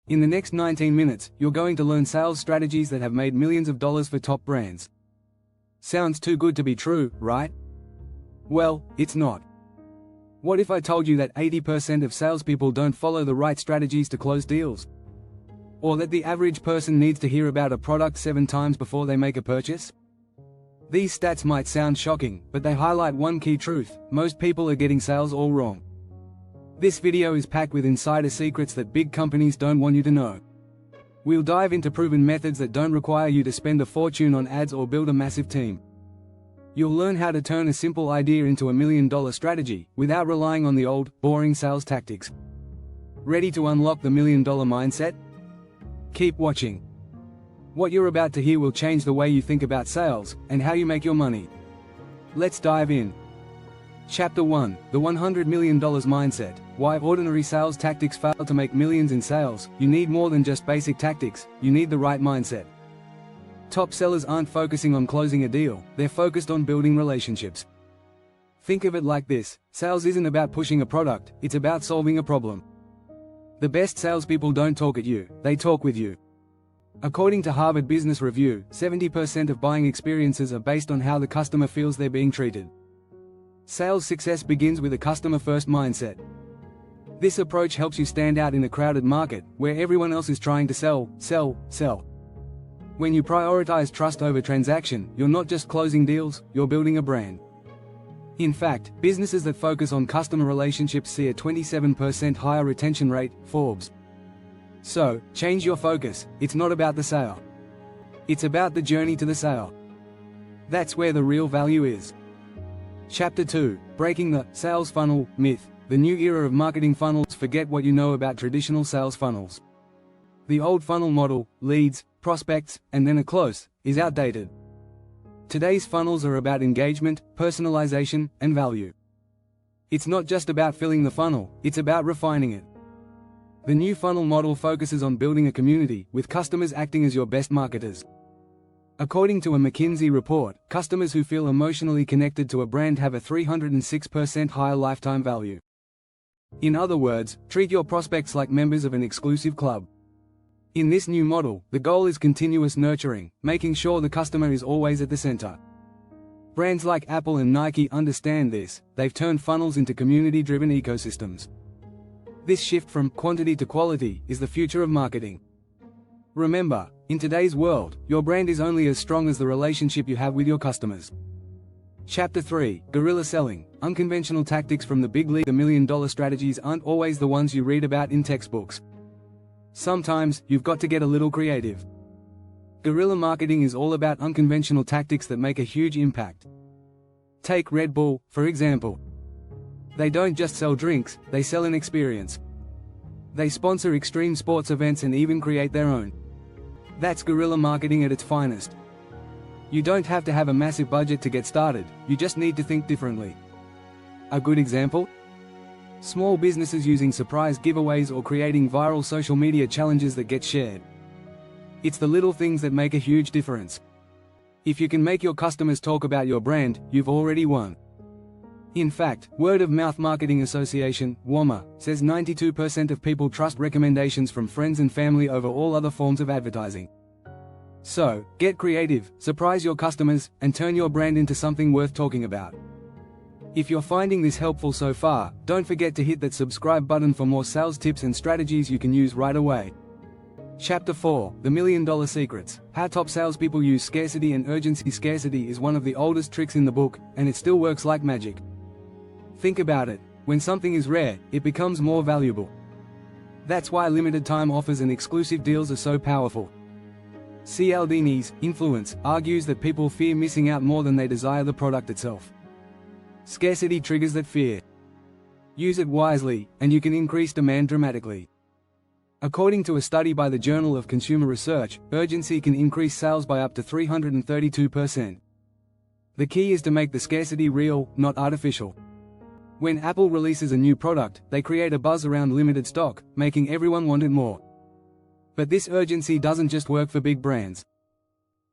In the next 19 minutes, you're going to learn sales strategies that have made millions of dollars for top brands. Sounds too good to be true, right? Well, it's not. What if I told you that 80% of salespeople don't follow the right strategies to close deals? Or that the average person needs to hear about a product 7 times before they make a purchase? These stats might sound shocking, but they highlight one key truth: most people are getting sales all wrong. This video is packed with insider secrets that big companies don't want you to know. We'll dive into proven methods that don't require you to spend a fortune on ads or build a massive team. You'll learn how to turn a simple idea into a $1 million strategy, without relying on the old, boring sales tactics. Ready to unlock the $1 million mindset? Keep watching. What you're about to hear will change the way you think about sales, and how you make your money. Let's dive in. Chapter 1, The $100 Million Mindset. Why ordinary sales tactics fail to make millions in sales. You need more than just basic tactics, you need the right mindset. Top sellers aren't focusing on closing a deal, they're focused on building relationships. Think of it like this: sales isn't about pushing a product, it's about solving a problem. The best salespeople don't talk at you, they talk with you. According to Harvard Business Review, 70% of buying experiences are based on how the customer feels they're being treated. Sales success begins with a customer-first mindset. This approach helps you stand out in a crowded market, where everyone else is trying to sell, sell, sell. When you prioritize trust over transaction, you're not just closing deals, you're building a brand. In fact, businesses that focus on customer relationships see a 27% higher retention rate, Forbes. So, change your focus. It's not about the sale. It's about the journey to the sale. That's where the real value is. Chapter 2, Breaking the Sales Funnel Myth. The new era of marketing funnels. Forget what you know about traditional sales funnels. The old funnel model, leads, prospects, and then a close, is outdated. Today's funnels are about engagement, personalization, and value. It's not just about filling the funnel, it's about refining it. The new funnel model focuses on building a community, with customers acting as your best marketers. According to a McKinsey report, customers who feel emotionally connected to a brand have a 306% higher lifetime value. In other words, treat your prospects like members of an exclusive club. In this new model, the goal is continuous nurturing, making sure the customer is always at the center. Brands like Apple and Nike understand this. They've turned funnels into community-driven ecosystems. This shift from quantity to quality is the future of marketing. Remember, in today's world, your brand is only as strong as the relationship you have with your customers. Chapter 3, Guerrilla Selling. Unconventional tactics from the big league. The $1 million strategies aren't always the ones you read about in textbooks. Sometimes, you've got to get a little creative. Guerrilla marketing is all about unconventional tactics that make a huge impact. Take Red Bull, for example. They don't just sell drinks, they sell an experience. They sponsor extreme sports events and even create their own. That's guerrilla marketing at its finest. You don't have to have a massive budget to get started, you just need to think differently. A good example? Small businesses using surprise giveaways or creating viral social media challenges that get shared. It's the little things that make a huge difference. If you can make your customers talk about your brand, you've already won. In fact, Word of Mouth Marketing Association, WOMA, says 92% of people trust recommendations from friends and family over all other forms of advertising. So, get creative, surprise your customers, and turn your brand into something worth talking about. If you're finding this helpful so far, don't forget to hit that subscribe button for more sales tips and strategies you can use right away. Chapter 4, The $1 Million Secrets. How top salespeople use scarcity and urgency. Scarcity is one of the oldest tricks in the book, and it still works like magic. Think about it. When something is rare, it becomes more valuable. That's why limited time offers and exclusive deals are so powerful. Cialdini's Influence argues that people fear missing out more than they desire the product itself. Scarcity triggers that fear. Use it wisely, and you can increase demand dramatically. According to a study by the Journal of Consumer Research, urgency can increase sales by up to 332%. The key is to make the scarcity real, not artificial. When Apple releases a new product, they create a buzz around limited stock, making everyone want it more. But this urgency doesn't just work for big brands.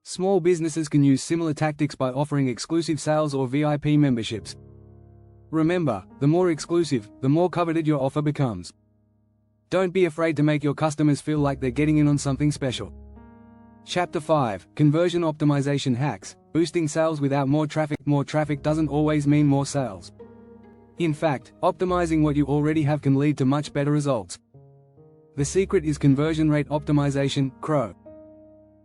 Small businesses can use similar tactics by offering exclusive sales or VIP memberships. Remember, the more exclusive, the more coveted your offer becomes. Don't be afraid to make your customers feel like they're getting in on something special. Chapter 5: Conversion Optimization Hacks. Boosting sales without more traffic. More traffic doesn't always mean more sales. In fact, optimizing what you already have can lead to much better results. The secret is conversion rate optimization, CRO.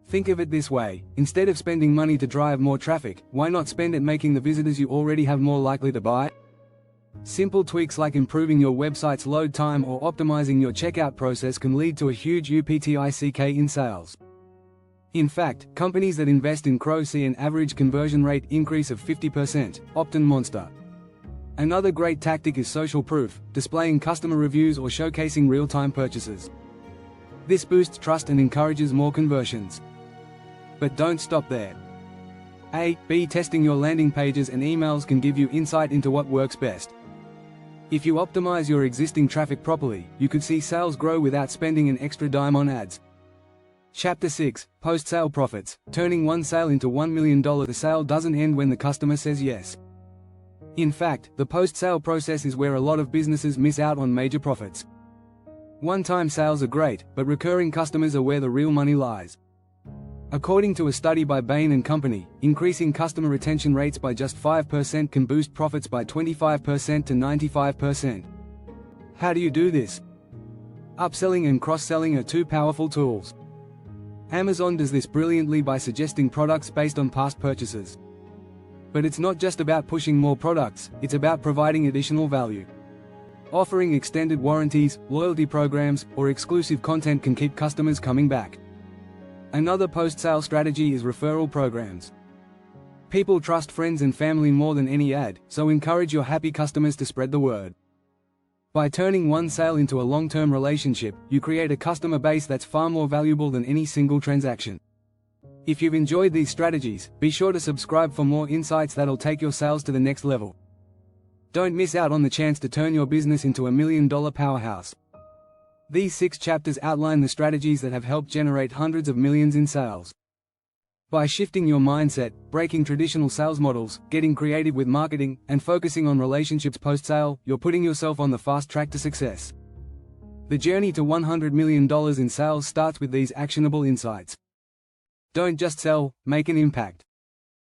Think of it this way: instead of spending money to drive more traffic, why not spend it making the visitors you already have more likely to buy? Simple tweaks like improving your website's load time or optimizing your checkout process can lead to a huge uptick in sales. In fact, companies that invest in CRO see an average conversion rate increase of 50%, often monster. Another great tactic is social proof, displaying customer reviews or showcasing real-time purchases. This boosts trust and encourages more conversions. But don't stop there. A/B testing your landing pages and emails can give you insight into what works best. If you optimize your existing traffic properly, you could see sales grow without spending an extra dime on ads. Chapter 6: Post-sale profits. Turning one sale into $1 million. The sale doesn't end when the customer says yes. In fact, the post-sale process is where a lot of businesses miss out on major profits. One-time sales are great, but recurring customers are where the real money lies. According to a study by Bain & Company, increasing customer retention rates by just 5% can boost profits by 25% to 95%. How do you do this? Upselling and cross-selling are two powerful tools. Amazon does this brilliantly by suggesting products based on past purchases. But it's not just about pushing more products, it's about providing additional value. Offering extended warranties, loyalty programs, or exclusive content can keep customers coming back. Another post-sale strategy is referral programs. People trust friends and family more than any ad, so encourage your happy customers to spread the word. By turning one sale into a long-term relationship, you create a customer base that's far more valuable than any single transaction. If you've enjoyed these strategies, be sure to subscribe for more insights that'll take your sales to the next level. Don't miss out on the chance to turn your business into a $1 million powerhouse. These 6 chapters outline the strategies that have helped generate hundreds of millions in sales. By shifting your mindset, breaking traditional sales models, getting creative with marketing, and focusing on relationships post-sale, you're putting yourself on the fast track to success. The journey to $100 million in sales starts with these actionable insights. Don't just sell, make an impact.